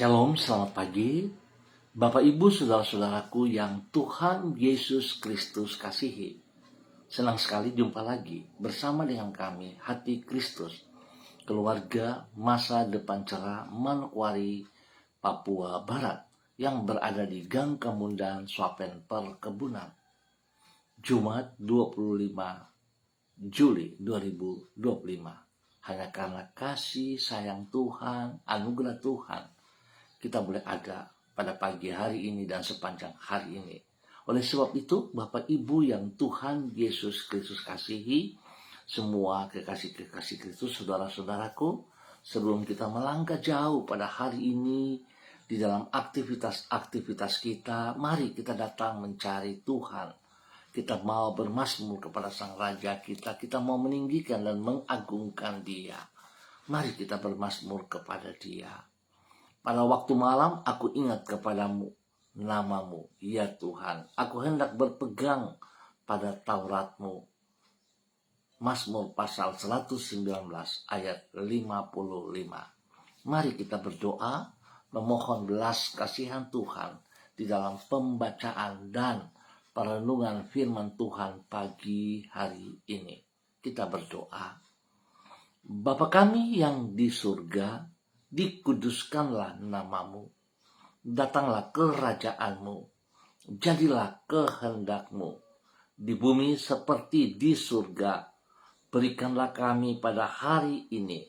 Shalom, selamat pagi. Bapak, Ibu, saudara-saudaraku yang Tuhan Yesus Kristus kasihi. Senang sekali jumpa lagi bersama dengan kami, Hati Kristus, keluarga masa depan cerah Manokwari, Papua Barat, yang berada di Gang Kemundan, Swapen Perkebunan. Jumat 25 Juli 2025. Hanya karena kasih sayang Tuhan, anugerah Tuhan, kita boleh ada pada pagi hari ini dan sepanjang hari ini. Oleh sebab itu, Bapak Ibu yang Tuhan Yesus Kristus kasihi, semua kekasih-kekasih Kristus, saudara-saudaraku, sebelum kita melangkah jauh pada hari ini, di dalam aktivitas-aktivitas kita, mari kita datang mencari Tuhan. Kita mau bermazmur kepada Sang Raja kita mau meninggikan dan mengagungkan Dia. Mari kita bermazmur kepada Dia. Pada waktu malam aku ingat kepadamu, namamu, ya Tuhan. Aku hendak berpegang pada Tauratmu. Mazmur pasal 119 ayat 55. Mari kita berdoa, memohon belas kasihan Tuhan di dalam pembacaan dan perenungan firman Tuhan pagi hari ini. Kita berdoa. Bapa kami yang di surga, dikuduskanlah namamu, datanglah kerajaanmu, jadilah kehendakmu, di bumi seperti di surga. Berikanlah kami pada hari ini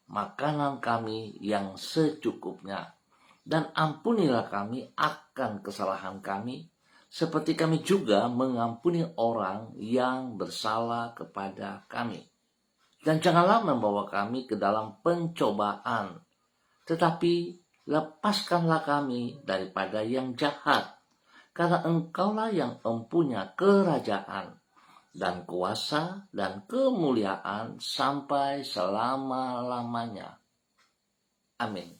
makanan kami yang secukupnya, dan ampunilah kami akan kesalahan kami, seperti kami juga mengampuni orang yang bersalah kepada kami. Dan janganlah membawa kami ke dalam pencobaan, tetapi lepaskanlah kami daripada yang jahat, karena Engkaulah yang mempunyai kerajaan dan kuasa dan kemuliaan sampai selama-lamanya. Amin.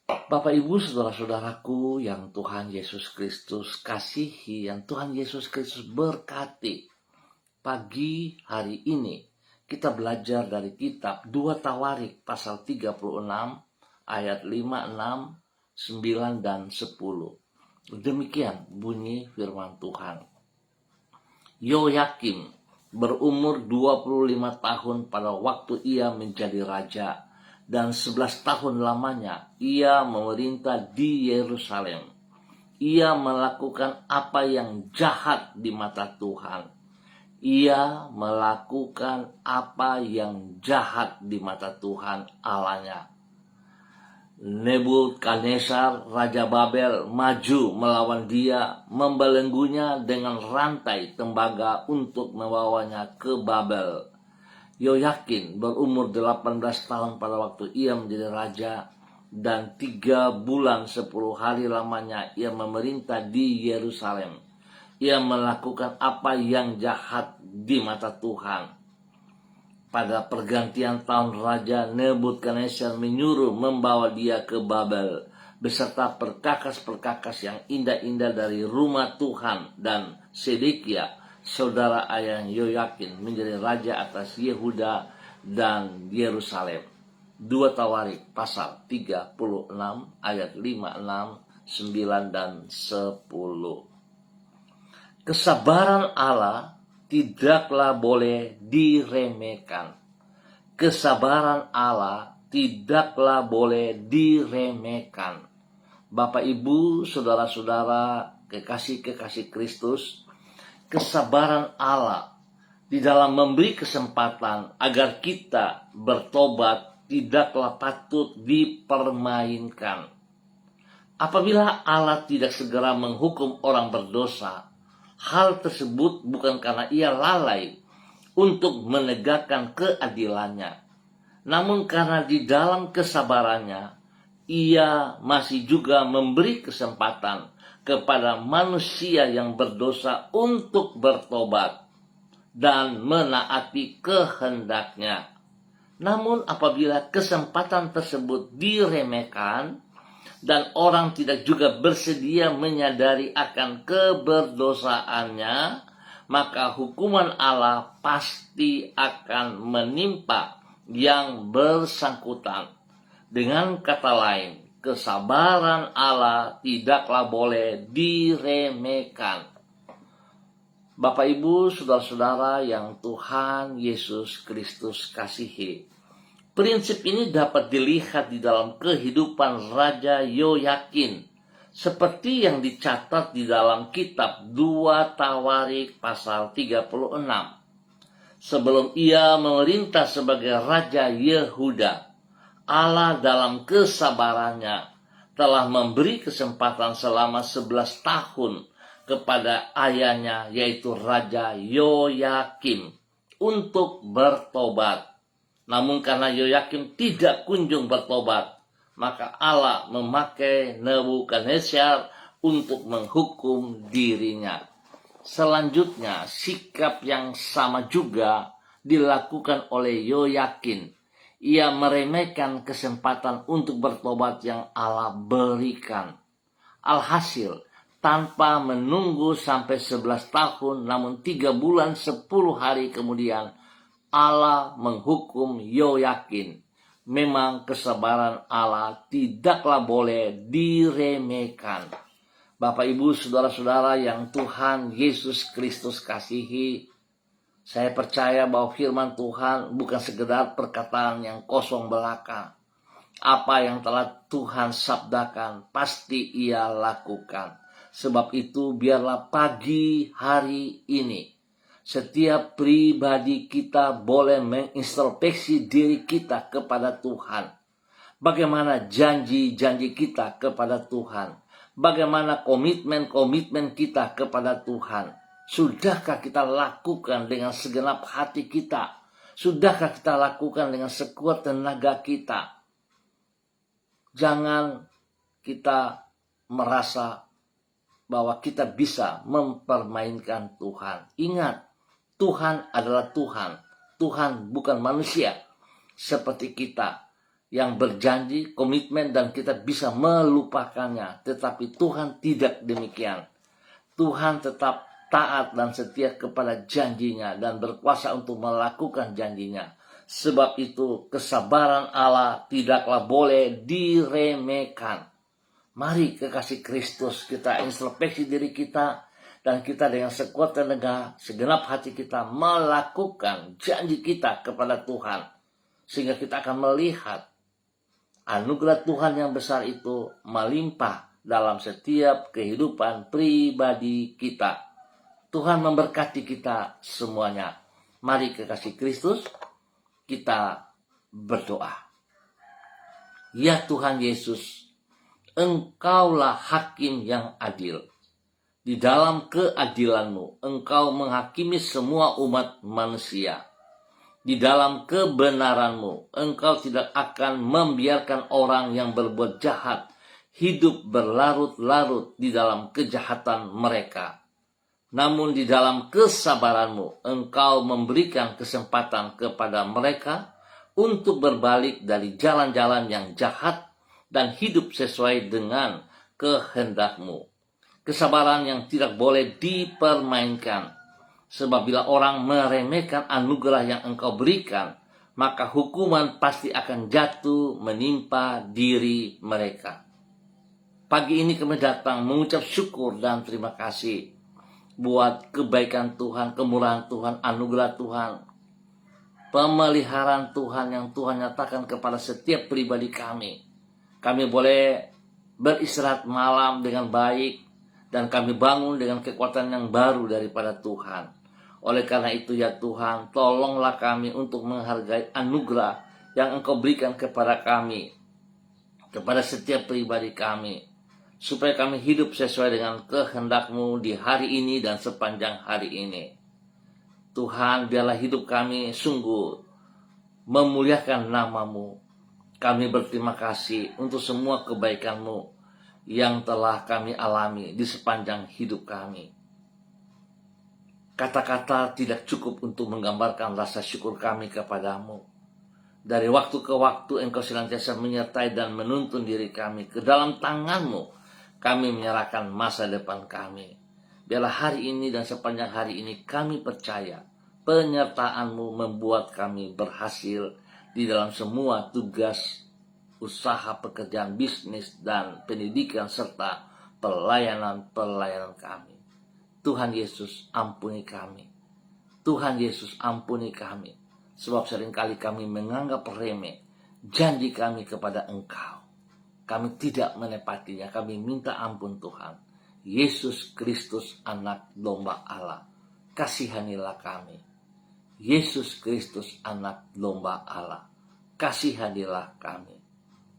Bapak, Ibu, saudara-saudaraku yang Tuhan Yesus Kristus kasihi, yang Tuhan Yesus Kristus berkati. Pagi hari ini kita belajar dari kitab 2 Tawarik pasal 36 ayat 5, 6, 9, dan 10. Demikian bunyi firman Tuhan. Yoyakim berumur 25 tahun pada waktu ia menjadi raja, dan 11 tahun lamanya ia memerintah di Yerusalem. Ia melakukan apa yang jahat di mata Tuhan. Ia melakukan apa yang jahat di mata Tuhan Allahnya. Nebukadnezar, Raja Babel, maju melawan dia, membelenggunya dengan rantai tembaga untuk membawanya ke Babel. Yoyakin berumur 18 tahun pada waktu ia menjadi raja, dan 3 bulan 10 hari lamanya ia memerintah di Yerusalem. Ia melakukan apa yang jahat di mata Tuhan. Pada pergantian tahun Raja Nebukadnezar menyuruh membawa dia ke Babel beserta perkakas-perkakas yang indah-indah dari rumah Tuhan, dan Sedekia, saudara ayah Yoyakin, menjadi raja atas Yehuda dan Yerusalem. 2 Tawarik pasal 36 ayat 5, 6, 9, dan 10. Kesabaran Allah tidaklah boleh diremehkan. Kesabaran Allah tidaklah boleh diremehkan. Bapak, Ibu, saudara-saudara, kekasih-kekasih Kristus, kesabaran Allah di dalam memberi kesempatan agar kita bertobat tidaklah patut dipermainkan. Apabila Allah tidak segera menghukum orang berdosa, hal tersebut bukan karena ia lalai untuk menegakkan keadilannya, namun karena di dalam kesabarannya ia masih juga memberi kesempatan kepada manusia yang berdosa untuk bertobat dan menaati kehendaknya. Namun apabila kesempatan tersebut diremehkan dan orang tidak juga bersedia menyadari akan keberdosaannya, maka hukuman Allah pasti akan menimpa yang bersangkutan. Dengan kata lain, kesabaran Allah tidaklah boleh diremehkan. Bapak, Ibu, saudara-saudara yang Tuhan Yesus Kristus kasihi, prinsip ini dapat dilihat di dalam kehidupan Raja Yoyakin, seperti yang dicatat di dalam kitab 2 Tawarik pasal 36. Sebelum ia memerintah sebagai Raja Yehuda, Allah dalam kesabarannya telah memberi kesempatan selama 11 tahun kepada ayahnya, yaitu Raja Yoyakim, untuk bertobat. Namun karena Yoyakim tidak kunjung bertobat, maka Allah memakai Nebukadnezar untuk menghukum dirinya. Selanjutnya, sikap yang sama juga dilakukan oleh Yoyakin. Ia meremehkan kesempatan untuk bertobat yang Allah berikan. Alhasil, tanpa menunggu sampai 11 tahun, namun 3 bulan 10 hari kemudian, Allah menghukum Yoyakin. Memang kesabaran Allah tidaklah boleh diremehkan. Bapak, Ibu, saudara-saudara yang Tuhan Yesus Kristus kasihi, saya percaya bahwa firman Tuhan bukan sekedar perkataan yang kosong belaka. Apa yang telah Tuhan sabdakan pasti ia lakukan. Sebab itu biarlah pagi hari ini setiap pribadi kita boleh mengintrospeksi diri kita kepada Tuhan. Bagaimana janji-janji kita kepada Tuhan? Bagaimana komitmen-komitmen kita kepada Tuhan? Sudahkah kita lakukan dengan segenap hati kita? Sudahkah kita lakukan dengan sekuat tenaga kita? Jangan kita merasa bahwa kita bisa mempermainkan Tuhan. Ingat, Tuhan adalah Tuhan. Tuhan bukan manusia seperti kita yang berjanji, komitmen, dan kita bisa melupakannya. Tetapi Tuhan tidak demikian. Tuhan tetap taat dan setia kepada janjinya dan berkuasa untuk melakukan janjinya. Sebab itu kesabaran Allah tidaklah boleh diremehkan. Mari kekasih Kristus, kita introspeksi diri kita, dan kita dengan sekuat tenaga, segenap hati kita melakukan janji kita kepada Tuhan. Sehingga kita akan melihat anugerah Tuhan yang besar itu melimpah dalam setiap kehidupan pribadi kita. Tuhan memberkati kita semuanya. Mari kekasih Kristus, kita berdoa. Ya Tuhan Yesus, Engkaulah hakim yang adil. Di dalam keadilan-Mu, Engkau menghakimi semua umat manusia. Di dalam kebenaran-Mu, Engkau tidak akan membiarkan orang yang berbuat jahat hidup berlarut-larut di dalam kejahatan mereka. Namun di dalam kesabaran-Mu, Engkau memberikan kesempatan kepada mereka untuk berbalik dari jalan-jalan yang jahat dan hidup sesuai dengan kehendak-Mu. Kesabaran yang tidak boleh dipermainkan. Sebab bila orang meremehkan anugerah yang Engkau berikan, maka hukuman pasti akan jatuh menimpa diri mereka. Pagi ini kami datang mengucap syukur dan terima kasih buat kebaikan Tuhan, kemurahan Tuhan, anugerah Tuhan, pemeliharaan Tuhan yang Tuhan nyatakan kepada setiap pribadi kami. Kami boleh beristirahat malam dengan baik, dan kami bangun dengan kekuatan yang baru daripada Tuhan. Oleh karena itu ya Tuhan, tolonglah kami untuk menghargai anugerah yang Engkau berikan kepada kami, kepada setiap pribadi kami, supaya kami hidup sesuai dengan kehendak-Mu di hari ini dan sepanjang hari ini. Tuhan, biarlah hidup kami sungguh memuliakan nama-Mu. Kami berterima kasih untuk semua kebaikan-Mu yang telah kami alami di sepanjang hidup kami. Kata-kata tidak cukup untuk menggambarkan rasa syukur kami kepada-Mu. Dari waktu ke waktu Engkau senantiasa menyertai dan menuntun diri kami. Ke dalam tangan-Mu kami menyerahkan masa depan kami. Biarlah hari ini dan sepanjang hari ini kami percaya penyertaan-Mu membuat kami berhasil di dalam semua tugas usaha, pekerjaan, bisnis, dan pendidikan, serta pelayanan-pelayanan kami. Tuhan Yesus, ampuni kami. Tuhan Yesus, ampuni kami. Sebab seringkali kami menganggap remeh janji kami kepada Engkau. Kami tidak menepatinya. Kami minta ampun Tuhan. Yesus Kristus, anak domba Allah, kasihanilah kami. Yesus Kristus, anak domba Allah, kasihanilah kami.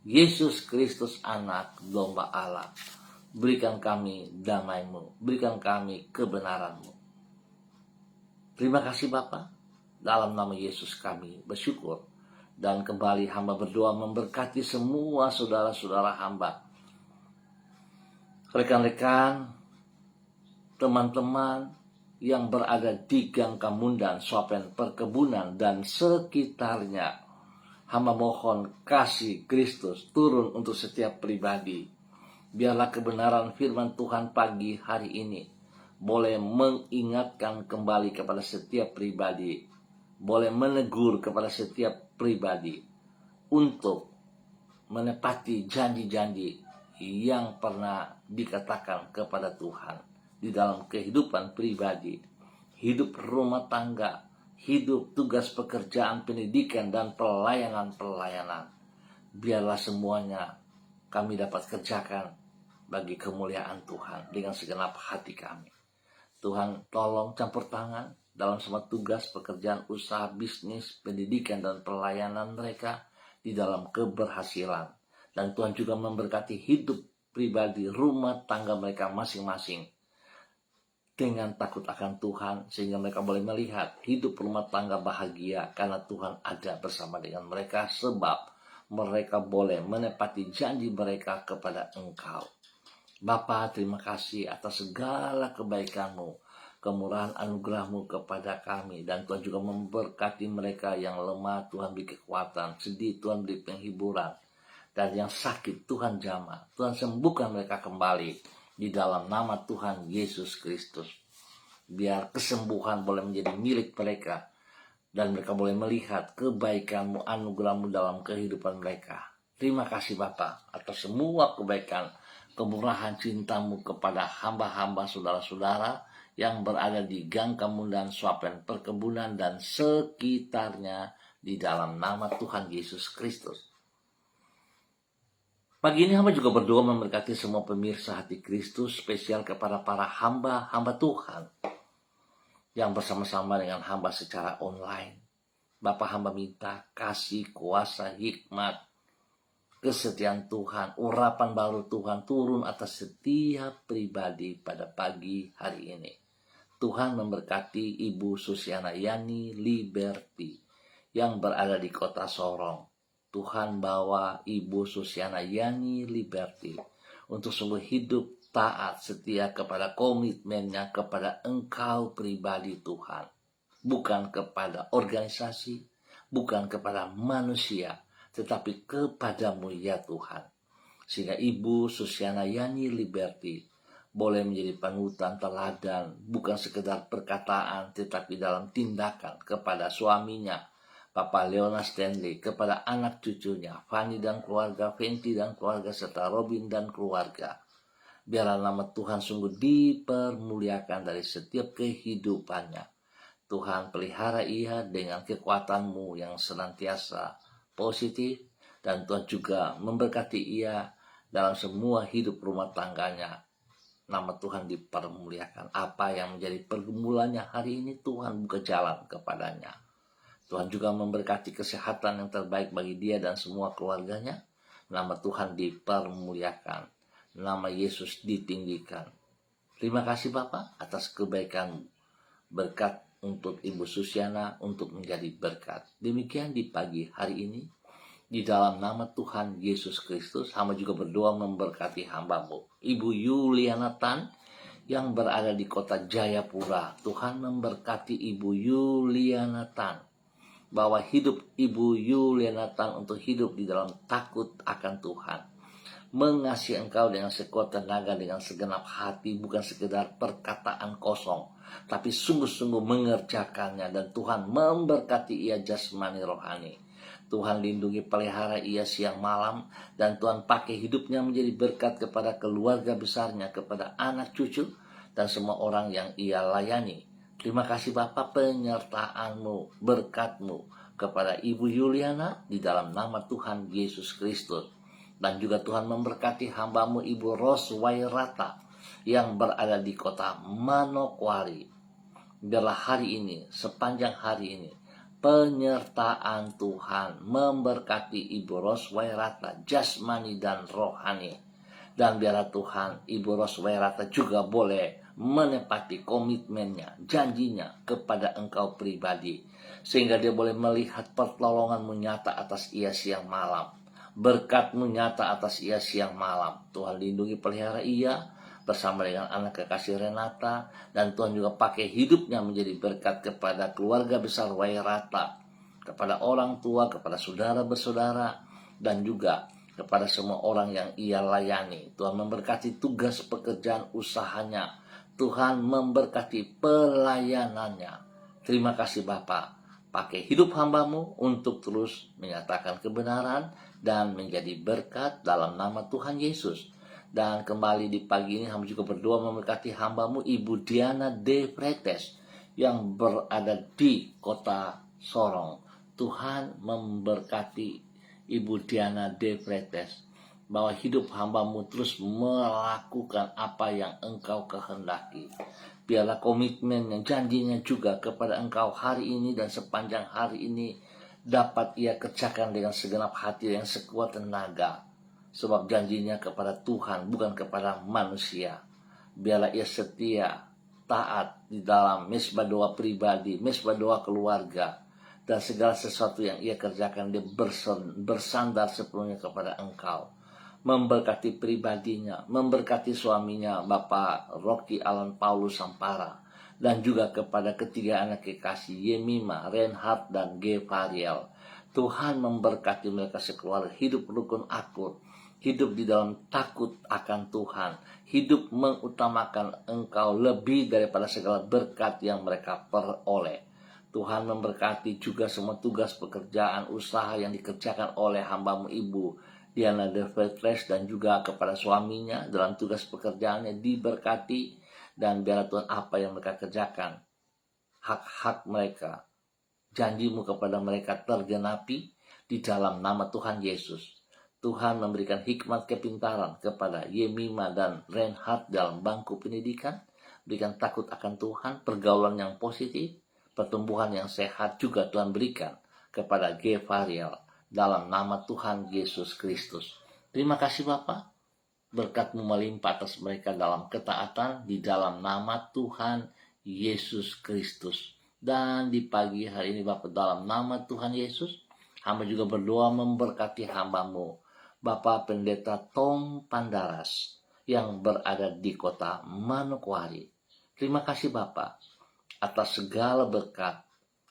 Yesus Kristus, anak domba Allah, berikan kami damai-Mu, berikan kami kebenaran-Mu. Terima kasih Bapa. Dalam nama Yesus kami bersyukur. Dan kembali hamba berdoa memberkati semua saudara-saudara hamba, rekan-rekan, teman-teman yang berada di Gang Kamundan, Swapen Perkebunan, dan sekitarnya. Hamba mohon kasih Kristus turun untuk setiap pribadi. Biarlah kebenaran firman Tuhan pagi hari ini boleh mengingatkan kembali kepada setiap pribadi, boleh menegur kepada setiap pribadi untuk menepati janji-janji yang pernah dikatakan kepada Tuhan di dalam kehidupan pribadi, hidup rumah tangga, hidup tugas pekerjaan, pendidikan, dan pelayanan-pelayanan. Biarlah semuanya kami dapat kerjakan bagi kemuliaan Tuhan dengan segenap hati kami. Tuhan tolong campur tangan dalam semua tugas, pekerjaan, usaha, bisnis, pendidikan, dan pelayanan mereka di dalam keberhasilan. Dan Tuhan juga memberkati hidup pribadi, rumah tangga mereka masing-masing dengan takut akan Tuhan, sehingga mereka boleh melihat hidup rumah tangga bahagia karena Tuhan ada bersama dengan mereka, sebab mereka boleh menepati janji mereka kepada Engkau. Bapa, terima kasih atas segala kebaikan-Mu, kemurahan anugerah-Mu kepada kami. Dan Tuhan juga memberkati mereka yang lemah, Tuhan beri kekuatan, sedih Tuhan beri penghiburan, dan yang sakit Tuhan jamah, Tuhan sembuhkan mereka kembali di dalam nama Tuhan Yesus Kristus. Biar kesembuhan boleh menjadi milik mereka, dan mereka boleh melihat kebaikan-Mu, anugerah-Mu dalam kehidupan mereka. Terima kasih Bapa atas semua kebaikan, kemurahan, cinta-Mu kepada hamba-hamba saudara-saudara yang berada di Gang Kamundan, Swapen Perkebunan, dan sekitarnya di dalam nama Tuhan Yesus Kristus. Pagi ini hamba juga berdoa memberkati semua pemirsa Hati Kristus, spesial kepada para hamba-hamba Tuhan yang bersama-sama dengan hamba secara online. Bapa, hamba minta kasih, kuasa, hikmat, kesetiaan Tuhan, urapan baru Tuhan turun atas setiap pribadi pada pagi hari ini. Tuhan memberkati Ibu Susiana Yani Liberty yang berada di kota Sorong. Tuhan bawa Ibu Susiana Yani Liberty untuk sungguh hidup taat setia kepada komitmennya kepada Engkau pribadi Tuhan. Bukan kepada organisasi, bukan kepada manusia, tetapi kepadamu ya Tuhan. Sehingga Ibu Susiana Yani Liberty boleh menjadi panutan teladan, bukan sekedar perkataan, tetapi dalam tindakan kepada suaminya, Papa Leona Stanley, kepada anak cucunya, Fanny dan keluarga, Fenty dan keluarga, serta Robin dan keluarga. Biarlah nama Tuhan sungguh dipermuliakan dari setiap kehidupannya. Tuhan pelihara ia dengan kekuatan-Mu yang senantiasa positif, dan Tuhan juga memberkati ia dalam semua hidup rumah tangganya. Nama Tuhan dipermuliakan. Apa yang menjadi pergumulannya hari ini, Tuhan buka jalan kepadanya. Tuhan juga memberkati kesehatan yang terbaik bagi dia dan semua keluarganya. Nama Tuhan dipermuliakan. Nama Yesus ditinggikan. Terima kasih Bapak atas kebaikan, berkat untuk Ibu Susiana untuk menjadi berkat. Demikian di pagi hari ini, di dalam nama Tuhan Yesus Kristus, hamba juga berdoa memberkati hamba-Mu, Ibu Yuliana Tan yang berada di kota Jayapura. Tuhan memberkati Ibu Yuliana Tan, bahwa hidup Ibu Yuliana Tan untuk hidup di dalam takut akan Tuhan, mengasihi Engkau dengan sekuat tenaga, dengan segenap hati, bukan sekedar perkataan kosong, tapi sungguh-sungguh mengerjakannya, dan Tuhan memberkati ia jasmani rohani. Tuhan lindungi pelihara ia siang malam, dan Tuhan pakai hidupnya menjadi berkat kepada keluarga besarnya, kepada anak cucu, dan semua orang yang ia layani. Terima kasih Bapa penyertaan-Mu, berkat-Mu kepada Ibu Yuliana di dalam nama Tuhan Yesus Kristus. Dan juga Tuhan memberkati hamba-Mu Ibu Roswairata yang berada di kota Manokwari. Biarlah hari ini, sepanjang hari ini, penyertaan Tuhan memberkati Ibu Roswairata jasmani dan rohani. Dan biarlah Tuhan, Ibu Roswairata juga boleh menepati komitmennya, janjinya kepada Engkau pribadi, sehingga dia boleh melihat pertolongan-Mu nyata atas ia siang malam, berkat-Mu nyata atas ia siang malam. Tuhan lindungi pelihara ia bersama dengan anak kekasih Renata, dan Tuhan juga pakai hidupnya menjadi berkat kepada keluarga besar Wairata, kepada orang tua, kepada saudara bersaudara, dan juga kepada semua orang yang ia layani. Tuhan memberkati tugas pekerjaan usahanya, Tuhan memberkati pelayanannya. Terima kasih Bapa, pakai hidup hamba-Mu untuk terus menyatakan kebenaran dan menjadi berkat dalam nama Tuhan Yesus. Dan kembali di pagi ini hamba juga berdoa memberkati hamba-Mu Ibu Diana De Fretes yang berada di kota Sorong. Tuhan memberkati Ibu Diana De Fretes, bahwa hidup hamba-Mu terus melakukan apa yang Engkau kehendaki. Biarlah komitmennya, janjinya juga kepada Engkau hari ini dan sepanjang hari ini dapat ia kerjakan dengan segenap hati yang sekuat tenaga. Sebab janjinya kepada Tuhan, bukan kepada manusia. Biarlah ia setia, taat di dalam mesbah doa pribadi, mesbah doa keluarga, dan segala sesuatu yang ia kerjakan dia bersandar sepenuhnya kepada Engkau. Memberkati pribadinya, memberkati suaminya Bapak Rocky Alan Paulus Sampara, dan juga kepada ketiga anak kekasih Yemima, Reinhard, dan Gevariel. Tuhan memberkati mereka sekeluarga, hidup rukun akur, hidup di dalam takut akan Tuhan, hidup mengutamakan Engkau lebih daripada segala berkat yang mereka peroleh. Tuhan memberkati juga semua tugas pekerjaan usaha yang dikerjakan oleh hamba-Mu Ibu Diana De Fretes, dan juga kepada suaminya dalam tugas pekerjaannya diberkati, dan biarlah Tuhan apa yang mereka kerjakan, hak-hak mereka, janji-Mu kepada mereka tergenapi di dalam nama Tuhan Yesus. Tuhan memberikan hikmat kepintaran kepada Yemima dan Reinhard dalam bangku pendidikan, berikan takut akan Tuhan, pergaulan yang positif, pertumbuhan yang sehat juga Tuhan berikan kepada Gevariel dalam nama Tuhan Yesus Kristus. Terima kasih Bapa, berkat-Mu melimpah atas mereka dalam ketaatan di dalam nama Tuhan Yesus Kristus. Dan di pagi hari ini Bapa, dalam nama Tuhan Yesus, hamba juga berdoa memberkati hamba-Mu Bapak Pendeta Tom Pandaras yang berada di kota Manokwari. Terima kasih Bapak atas segala berkat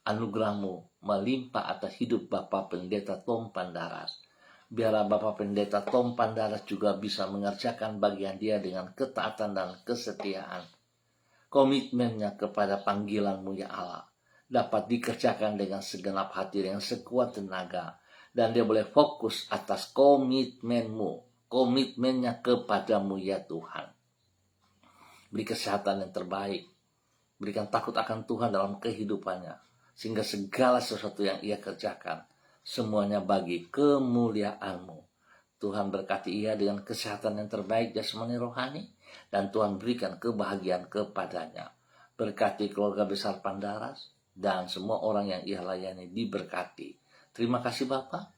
anugerah-Mu melimpah atas hidup Bapak Pendeta Tom Pandaras. Biarlah Bapak Pendeta Tom Pandaras juga bisa mengerjakan bagian dia dengan ketaatan dan kesetiaan. Komitmennya kepada panggilan-Mu ya Allah dapat dikerjakan dengan segenap hati, dengan sekuat tenaga. Dan dia boleh fokus atas komitmen-Mu, komitmennya kepadamu ya Tuhan. Beri kesehatan yang terbaik, berikan takut akan Tuhan dalam kehidupannya, sehingga segala sesuatu yang ia kerjakan, semuanya bagi kemuliaan-Mu. Tuhan berkati ia dengan kesehatan yang terbaik jasmani rohani, dan Tuhan berikan kebahagiaan kepadanya. Berkati keluarga besar Pandaras, dan semua orang yang ia layani diberkati. Terima kasih Bapa,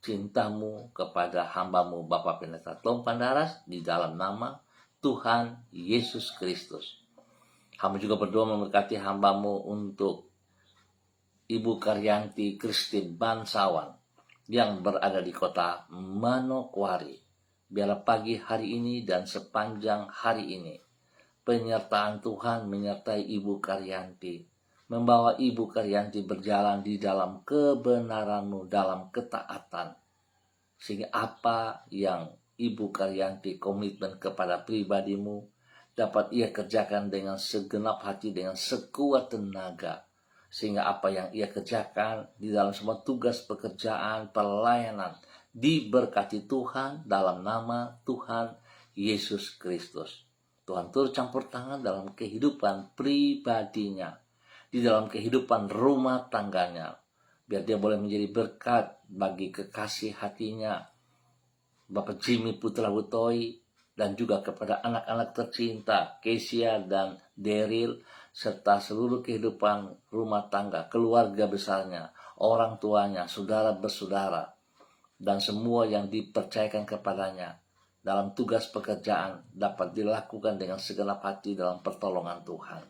cinta-Mu kepada hamba-Mu Bapak Pendeta Tom Pandaras di dalam nama Tuhan Yesus Kristus. Hamba juga berdoa memberkati hamba-Mu untuk Ibu Karyanti Christine Bansawan yang berada di kota Manokwari. Biarlah pagi hari ini dan sepanjang hari ini penyertaan Tuhan menyertai Ibu Karyanti, membawa Ibu Karyanti berjalan di dalam kebenaran-Mu, dalam ketaatan, sehingga apa yang Ibu Karyanti komitmen kepada pribadi-Mu dapat ia kerjakan dengan segenap hati, dengan sekuat tenaga. Sehingga apa yang ia kerjakan di dalam semua tugas pekerjaan, pelayanan, diberkati Tuhan dalam nama Tuhan Yesus Kristus. Tuhan turut campur tangan dalam kehidupan pribadinya, di dalam kehidupan rumah tangganya, biar dia boleh menjadi berkat bagi kekasih hatinya, Bapak Jimmy Putra Butoi, dan juga kepada anak-anak tercinta Kesia dan Daryl, serta seluruh kehidupan rumah tangga, keluarga besarnya, orang tuanya, saudara bersaudara, dan semua yang dipercayakan kepadanya dalam tugas pekerjaan dapat dilakukan dengan segenap hati dalam pertolongan Tuhan.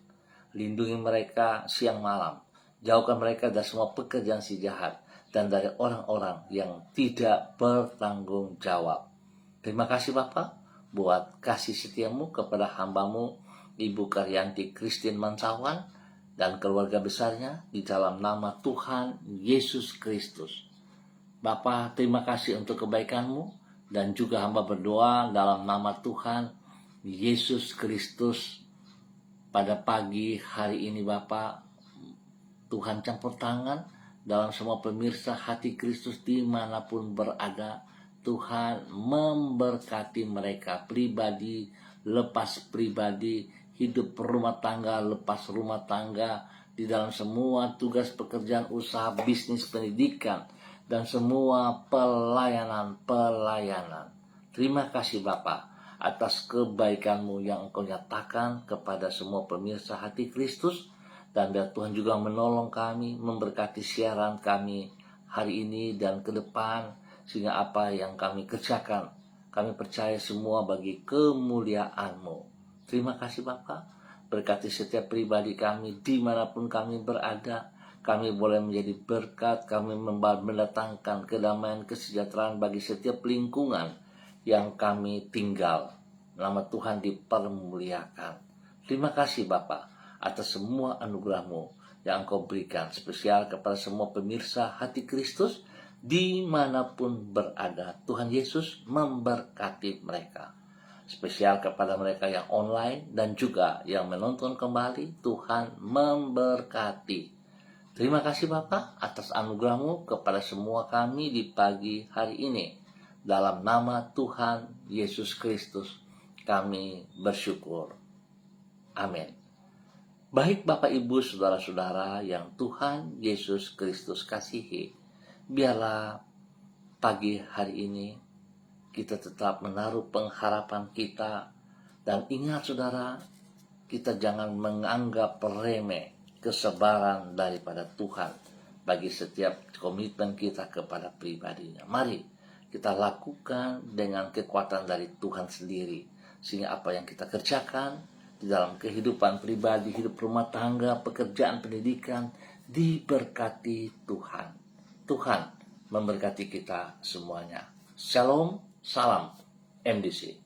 Lindungi mereka siang malam, jauhkan mereka dari semua pekerjaan si jahat dan dari orang-orang yang tidak bertanggung jawab. Terima kasih Bapak buat kasih setiamu kepada hambamu Ibu Karyanti Christine Mansawan dan keluarga besarnya di dalam nama Tuhan Yesus Kristus. Bapa, terima kasih untuk kebaikanmu, dan juga hamba berdoa dalam nama Tuhan Yesus Kristus. Pada pagi hari ini Bapa, Tuhan campur tangan dalam semua pemirsa hati Kristus dimanapun berada. Tuhan memberkati mereka pribadi, lepas pribadi, hidup rumah tangga, lepas rumah tangga, di dalam semua tugas pekerjaan, usaha, bisnis, pendidikan, dan semua pelayanan. Terima kasih Bapa atas kebaikan-Mu yang Engkau nyatakan kepada semua pemirsa hati Kristus, dan biar Tuhan juga menolong kami, memberkati siaran kami hari ini dan ke depan, sehingga apa yang kami kerjakan, kami percaya semua bagi kemuliaan-Mu. Terima kasih Bapa, berkati setiap pribadi kami dimanapun kami berada. Kami boleh menjadi berkat, kami mendatangkan kedamaian, kesejahteraan bagi setiap lingkungan yang kami tinggal. Nama Tuhan dipermuliakan. Terima kasih Bapa atas semua anugerah-Mu yang Engkau berikan, spesial kepada semua pemirsa hati Kristus dimanapun berada. Tuhan Yesus memberkati mereka. Spesial kepada mereka yang online dan juga yang menonton kembali, Tuhan memberkati. Terima kasih Bapa atas anugerah-Mu kepada semua kami di pagi hari ini. Dalam nama Tuhan Yesus Kristus kami bersyukur. Amin. Baik Bapak Ibu Saudara-saudara yang Tuhan Yesus Kristus kasihi, biarlah pagi hari ini kita tetap menaruh pengharapan kita, dan ingat saudara, kita jangan menganggap remeh kesabaran daripada Tuhan bagi setiap komitmen kita kepada pribadinya. Mari kita lakukan dengan kekuatan dari Tuhan sendiri, sehingga apa yang kita kerjakan di dalam kehidupan pribadi, hidup rumah tangga, pekerjaan, pendidikan, diberkati Tuhan. Tuhan memberkati kita semuanya. Shalom, salam MDC.